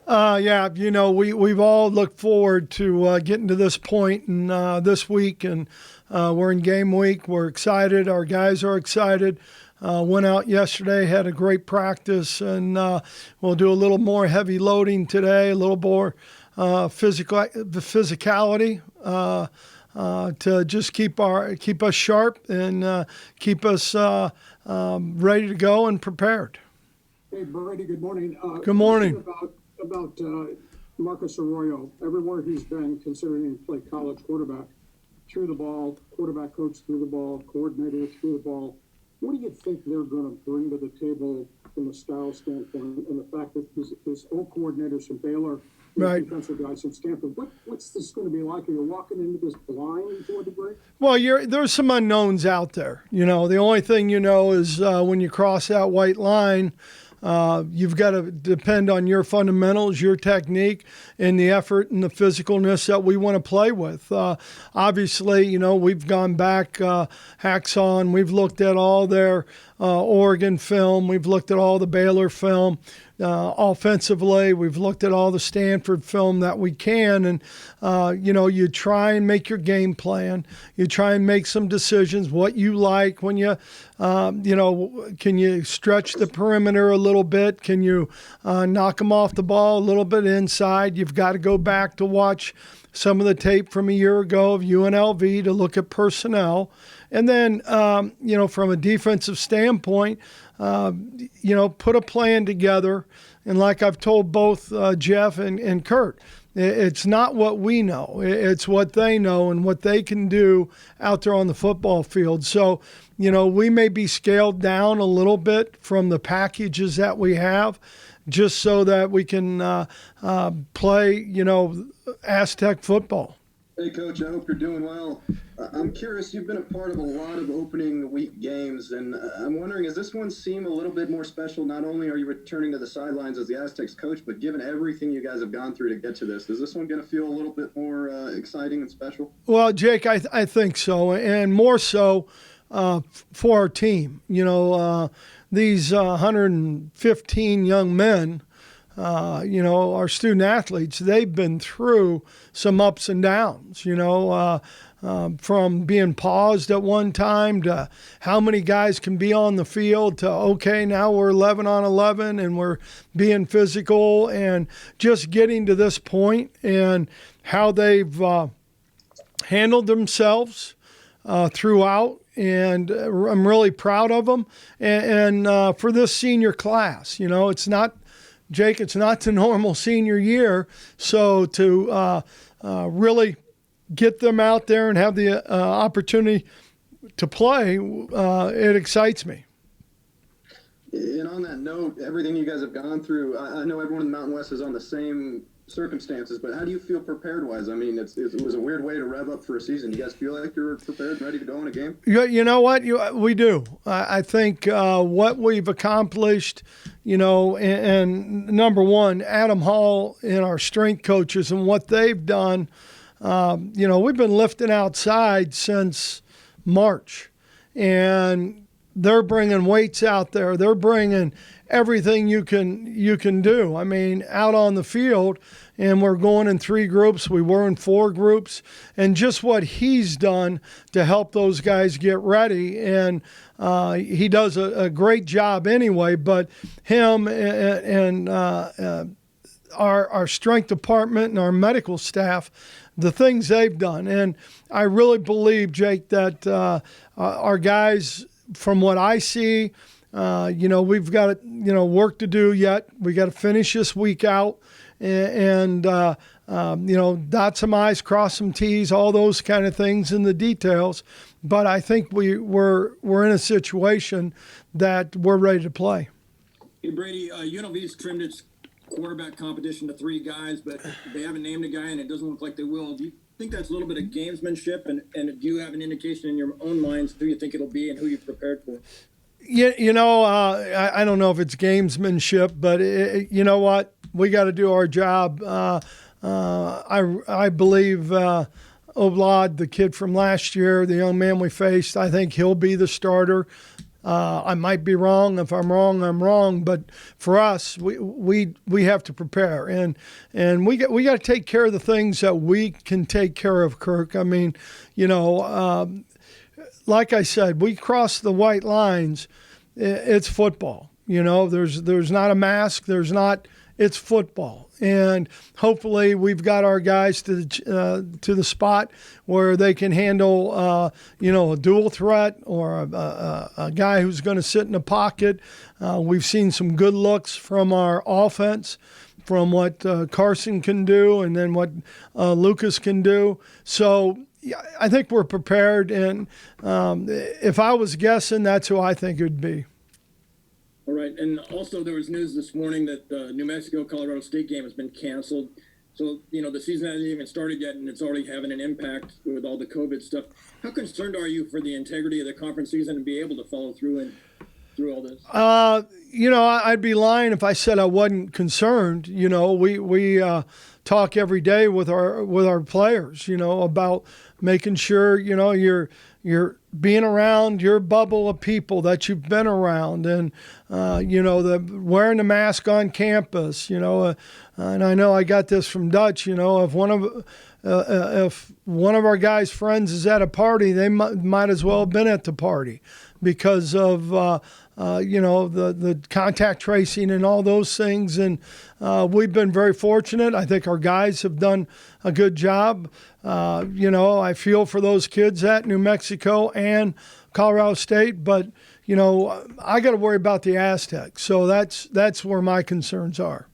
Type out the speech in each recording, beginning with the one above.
Yeah, we've all looked forward to getting to this point and this week, and we're in game week. We're excited. Our guys are excited. Went out yesterday, had a great practice, and we'll do a little more heavy loading today, a little more physicality to just keep us sharp and keep us ready to go and prepared. Hey, Brady, good morning. Good morning. About Marcus Arroyo. Everywhere he's been, considering he played college quarterback, threw the ball, quarterback coach threw the ball, coordinator threw the ball. What do you think they're going to bring to the table from a style standpoint, and the fact that his old coordinators from Baylor, right, defensive guys from Stanford? What's this going to be like? Are you walking into this blind to a degree? Well, there's some unknowns out there. The only thing is when you cross that white line, you've got to depend on your fundamentals, your technique, and the effort and the physicalness that we want to play with. Obviously, we've gone back, Hacksaw, and we've looked at all their Oregon film. We've looked at all the Baylor film. Offensively, we've looked at all the Stanford film that we can, and you try and make your game plan. You try and make some decisions, what you like when you, can you stretch the perimeter a little bit? Can you knock them off the ball a little bit inside? You've got to go back to watch some of the tape from a year ago of UNLV to look at personnel. And then, from a defensive standpoint, put a plan together. And like I've told both Jeff and Kurt, it's not what we know. It's what they know and what they can do out there on the football field. So, we may be scaled down a little bit from the packages that we have just so that we can play, Aztec football. Hey, Coach, I hope you're doing well. I'm curious, you've been a part of a lot of opening week games, and I'm wondering, does this one seem a little bit more special? Not only are you returning to the sidelines as the Aztecs coach, but given everything you guys have gone through to get to this, is this one going to feel a little bit more exciting and special? Well, Jake, I think so, and more so for our team. These 115 young men, our student athletes, they've been through some ups and downs, from being paused at one time to how many guys can be on the field to, okay, now we're 11 on 11 and we're being physical, and just getting to this point and how they've handled themselves throughout. And I'm really proud of them. And for this senior class, it's not, Jake, it's not the normal senior year. So to really get them out there and have the opportunity to play, it excites me. And on that note, everything you guys have gone through, I know everyone in the Mountain West is on the same circumstances, but how do you feel prepared-wise? I mean, it was a weird way to rev up for a season. You guys feel like you're prepared and ready to go in a game? You know what? We do. I think what we've accomplished, and number one, Adam Hall and our strength coaches and what they've done, we've been lifting outside since March, and they're bringing weights out there. They're bringing everything you can do. I mean, out on the field, and we're going in 3 groups. We were in 4 groups, and just what he's done to help those guys get ready. And he does a great job anyway, but him and our strength department and our medical staff, the things they've done. And I really believe, Jake, that our guys, from what I see, we've got work to do yet. We got to finish this week out and dot some I's, cross some T's, all those kind of things in the details. But I think we're in a situation that we're ready to play. Hey, Brady, UNLV's trimmed its quarterback competition to 3 guys, but they haven't named a guy, and it doesn't look like they will. Do you think that's a little bit of gamesmanship, and do you have an indication in your own minds who you think it'll be and who you've prepared for? I don't know if it's gamesmanship, but you know what? We got to do our job. I believe Oblad, the kid from last year, the young man we faced, I think he'll be the starter. I might be wrong. If I'm wrong, I'm wrong. But for us, we have to prepare, and we got to take care of the things that we can take care of, Kirk. I mean, like I said, we cross the white lines. It's football. There's not a mask. It's football, and hopefully we've got our guys to the spot where they can handle a dual threat or a guy who's going to sit in the pocket. We've seen some good looks from our offense, from what Carson can do, and then what Lucas can do. So I think we're prepared, and if I was guessing, that's who I think it would be. All right, and also there was news this morning that the New Mexico-Colorado State game has been canceled. So, the season hasn't even started yet, and it's already having an impact with all the COVID stuff. How concerned are you for the integrity of the conference season and be able to follow through all this? I'd be lying if I said I wasn't concerned. We talk every day with our players, about making sure, you're being around your bubble of people that you've been around, and the wearing the mask on campus, and I know I got this from Dutch, if one of our guys' friends is at a party, they might as well have been at the party because of the contact tracing and all those things. And we've been very fortunate. I think our guys have done a good job. I feel for those kids at New Mexico and Colorado State, but I got to worry about the Aztecs. So that's where my concerns are.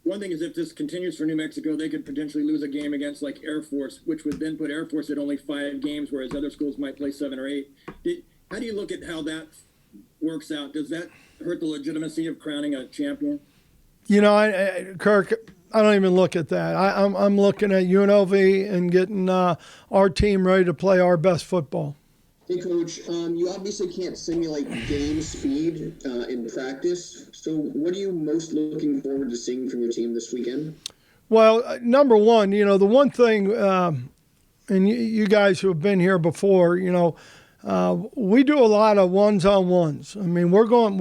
One thing is, if this continues for New Mexico, they could potentially lose a game against like Air Force, which would then put Air Force at only 5 games, whereas other schools might play 7 or 8. How do you look at how that works out? Does that hurt the legitimacy of crowning a champion? Kirk, I don't even look at that. I'm looking at UNLV and getting our team ready to play our best football. Hey, Coach, you obviously can't simulate game speed in practice. So what are you most looking forward to seeing from your team this weekend? Well, number one, the one thing, and you guys who have been here before, we do a lot of ones-on-ones. I mean, we're going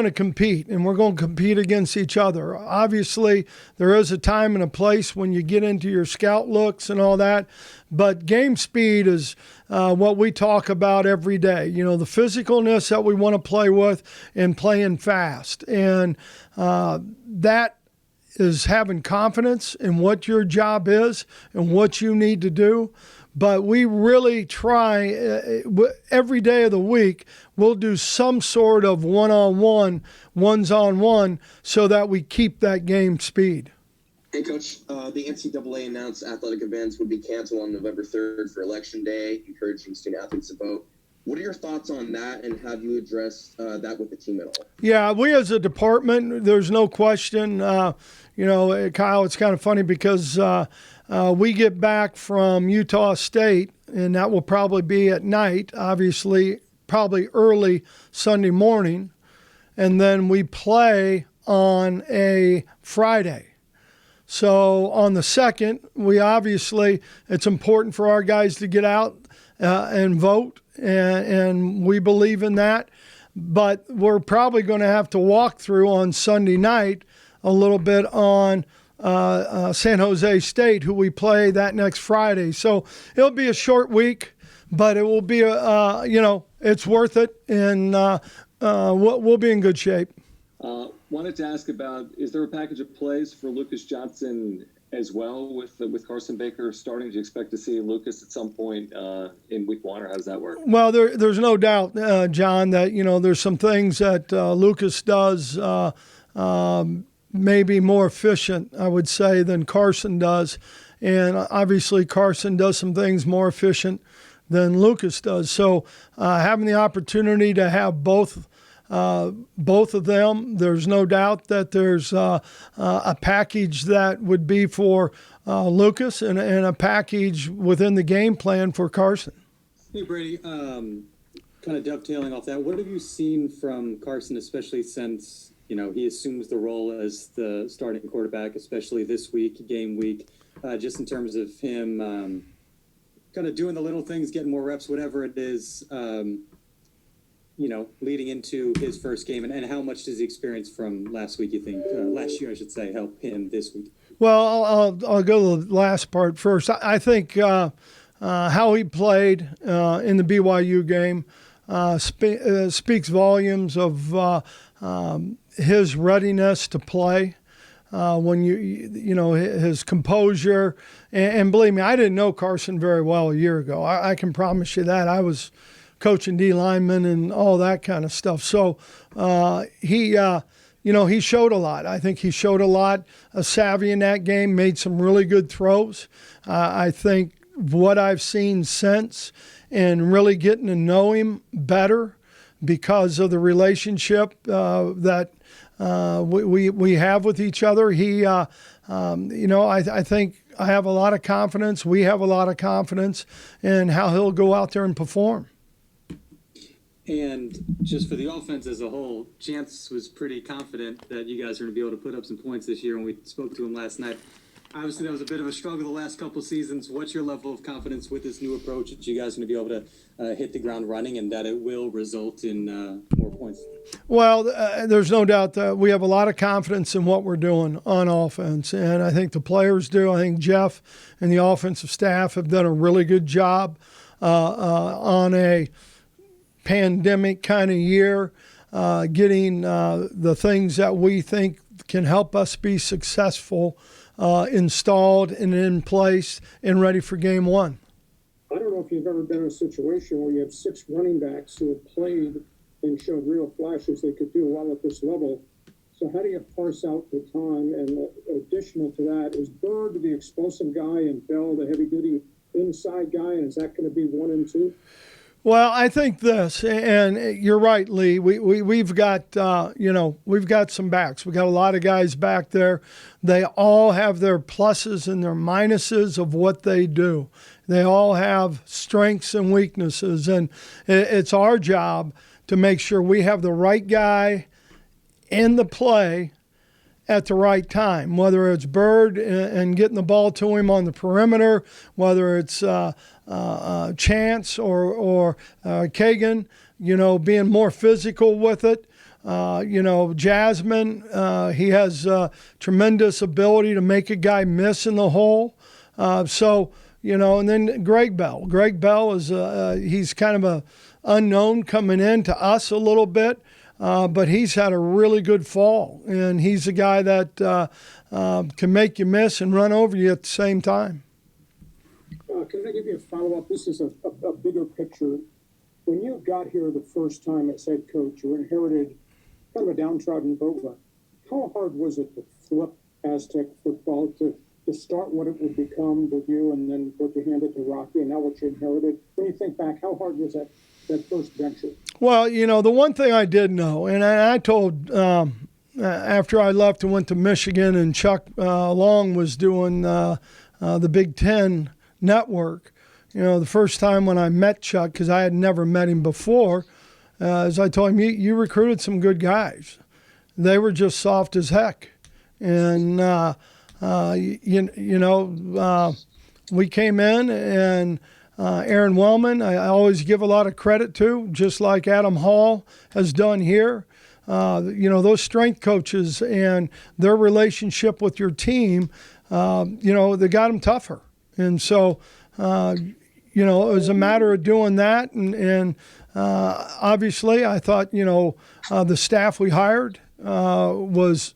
to compete, and we're going to compete against each other. Obviously, there is a time and a place when you get into your scout looks and all that, but game speed is what we talk about every day. The physicalness that we want to play with and playing fast. And that is having confidence in what your job is and what you need to do. But we really try every day of the week, we'll do some sort of one-on-one, ones-on-one, so that we keep that game speed. Hey, Coach, the NCAA announced athletic events would be canceled on November 3rd for Election Day, encouraging student athletes to vote. What are your thoughts on that, and have you addressed that with the team at all? Yeah, we as a department, there's no question. Kyle, it's kind of funny because we get back from Utah State, and that will probably be at night, obviously, probably early Sunday morning, and then we play on a Friday. So on the 2nd, it's important for our guys to get out and vote, and we believe in that. But we're probably going to have to walk through on Sunday night a little bit on San Jose State, who we play that next Friday. So it'll be a short week, but it will be, it's worth it, and we'll be in good shape. Wanted to ask about, is there a package of plays for Lucas Johnson as well with Carson Baker starting? Do you expect to see Lucas at some point in week 1, or how does that work? Well, there's no doubt, John, that, there's some things that Lucas does maybe more efficient, I would say, than Carson does. And obviously Carson does some things more efficient than Lucas does. So having the opportunity to have both of them, there's no doubt that there's a package that would be for Lucas and a package within the game plan for Carson. Hey, Brady, kind of dovetailing off that, what have you seen from Carson, especially since he assumes the role as the starting quarterback, especially this week, game week, just in terms of him kind of doing the little things, getting more reps, whatever it is, leading into his first game, and how much does the experience from last week, you think, last year, I should say, help him this week? Well, I'll go to the last part first. I think how he played in the BYU game speaks volumes of his readiness to play. When his composure, and believe me, I didn't know Carson very well a year ago. I can promise you that. I was coaching D linemen and all that kind of stuff. So he showed a lot. I think he showed a lot of savvy in that game, made some really good throws. I think what I've seen since and really getting to know him better because of the relationship that we have with each other. I think I have a lot of confidence. We have a lot of confidence in how he'll go out there and perform. And just for the offense as a whole, Chance was pretty confident that you guys are going to be able to put up some points this year when we spoke to him last night. Obviously, that was a bit of a struggle the last couple of seasons. What's your level of confidence with this new approach that you guys are going to be able to hit the ground running and that it will result in more points? Well, there's no doubt that we have a lot of confidence in what we're doing on offense, and I think the players do. I think Jeff and the offensive staff have done a really good job on a pandemic kind of year, getting the things that we think can help us be successful installed and in place and ready for game one. I don't know if you've ever been in a situation where you have 6 running backs who have played and showed real flashes they could do well at this level. So how do you parse out the time? And additional to that, is Bird the explosive guy and Bell the heavy-duty inside guy? And is that going to be 1 and 2? Well, I think this, and you're right, Lee. We've got we've got some backs. We got a lot of guys back there. They all have their pluses and their minuses of what they do. They all have strengths and weaknesses, and it's our job to make sure we have the right guy in the play at the right time, whether it's Bird and getting the ball to him on the perimeter, whether it's Chance or Kagan, being more physical with it. Jasmine, he has tremendous ability to make a guy miss in the hole. And then Greg Bell. Greg Bell is he's kind of a unknown coming in to us a little bit. But he's had a really good fall, and he's a guy that can make you miss and run over you at the same time. Can I give you a follow-up? This is a bigger picture. When you got here the first time as head coach, you inherited kind of a downtrodden Boca. How hard was it to flip Aztec football, to start what it would become with you, and then what you handed to Rocky, and now what you inherited? When you think back, how hard was that first venture? Well, the one thing I did know, and I told after I left and went to Michigan, and Chuck Long was doing the Big Ten network, the first time when I met Chuck, because I had never met him before, as I told him, you recruited some good guys. They were just soft as heck. And, we came in, and Aaron Wellman, I always give a lot of credit to, just like Adam Hall has done here. Those strength coaches and their relationship with your team, they got them tougher. And so, it was a matter of doing that. And obviously, I thought, the staff we hired was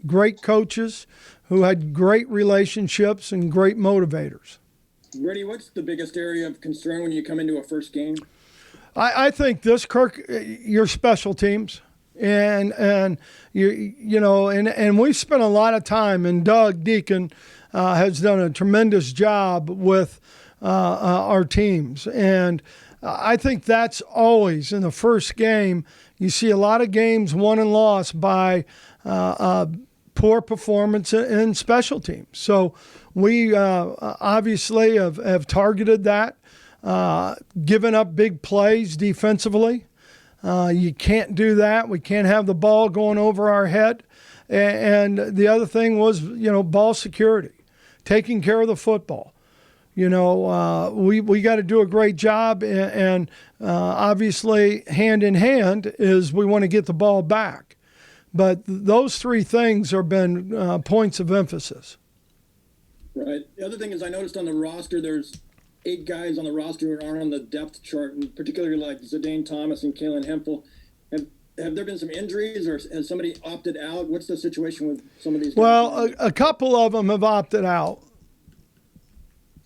great coaches who had great relationships and great motivators. Brady, what's the biggest area of concern when you come into a first game? I think this, Kirk, your special teams. And we've spent a lot of time, and Doug Deacon has done a tremendous job with our teams. And I think that's always in the first game. You see a lot of games won and lost by poor performance in special teams. So we obviously have targeted that, given up big plays defensively. You can't do that. We can't have the ball going over our head. And the other thing was, ball security, taking care of the football. We got to do a great job, and obviously hand in hand is we want to get the ball back. But those three things have been points of emphasis. Right. The other thing is, I noticed on the roster, there's 8 guys on the roster who aren't on the depth chart, and particularly like Zidane Thomas and Kalen Hempel. Have there been some injuries, or has somebody opted out? What's the situation with some of these guys? Well, a couple of them have opted out.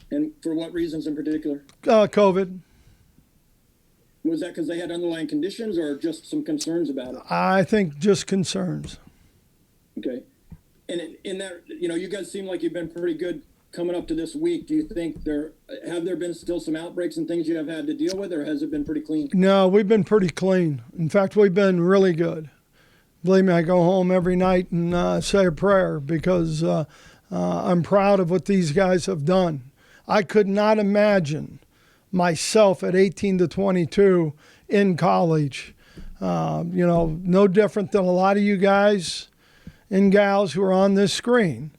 And for what reasons in particular? COVID. Was that because they had underlying conditions or just some concerns about it? I think just concerns. Okay. And in that, you guys seem like you've been pretty good coming up to this week. Do you think have there been still some outbreaks and things you have had to deal with, or has it been pretty clean? No, we've been pretty clean. In fact, we've been really good. Believe me, I go home every night and say a prayer because I'm proud of what these guys have done. I could not imagine myself at 18 to 22 in college. No different than a lot of you guys and gals who are on this screen.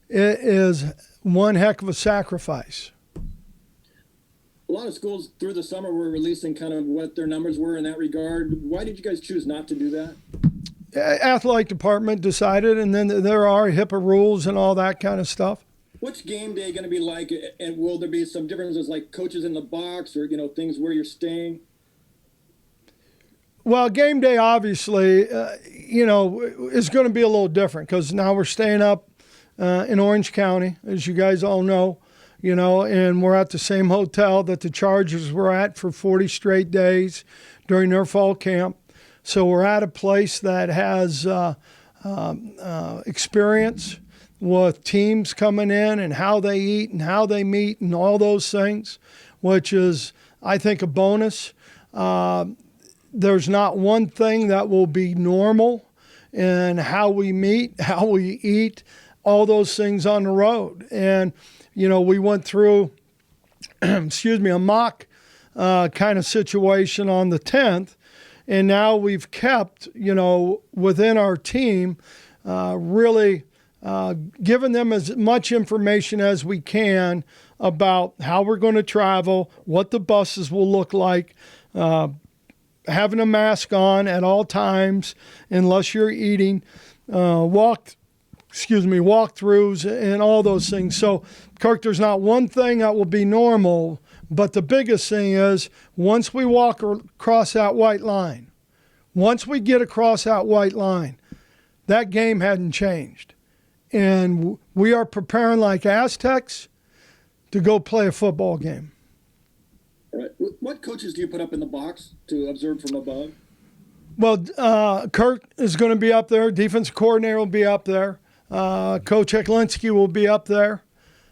It is one heck of a sacrifice. A lot of schools through the summer were releasing kind of what their numbers were in that regard. Why did you guys choose not to do that? Athletic department decided, and then there are HIPAA rules and all that kind of stuff. What's game day going to be like, and will there be some differences like coaches in the box or, things where you're staying? Well, game day obviously, is going to be a little different because now we're staying up in Orange County, as you guys all know, and we're at the same hotel that the Chargers were at for 40 straight days during their fall camp. So we're at a place that has experience with teams coming in and how they eat and how they meet and all those things, which is, I think, a bonus. There's not one thing that will be normal in how we meet, how we eat, all those things on the road. And, we went through, a mock kind of situation on the 10th. And now we've kept, within our team, really giving them as much information as we can about how we're going to travel, what the buses will look like, having a mask on at all times unless you're eating, walkthroughs and all those things. So, Kirk, there's not one thing that will be normal, but the biggest thing is once we walk across that white line, once we get across that white line, that game hadn't changed. And we are preparing like AZTECS to go play a football game. All right. What coaches do you put up in the box to observe from above? Well, Kurt is going to be up there. Defensive coordinator will be up there. Coach Eklinski will be up there.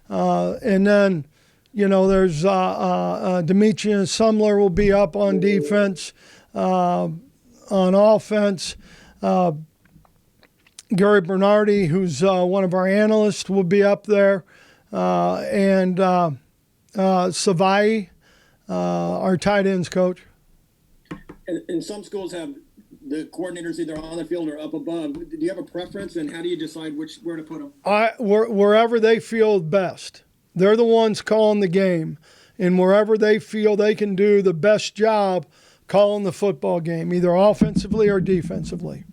And then, there's Demetrius Sumler will be up on defense. On offense, Gary Bernardi, who's one of our analysts, will be up there. And Savai, our tight ends coach. And some schools have the coordinators either on the field or up above. Do you have a preference, and how do you decide where to put them? Wherever they feel best. They're the ones calling the game. And wherever they feel they can do the best job calling the football game, either offensively or defensively.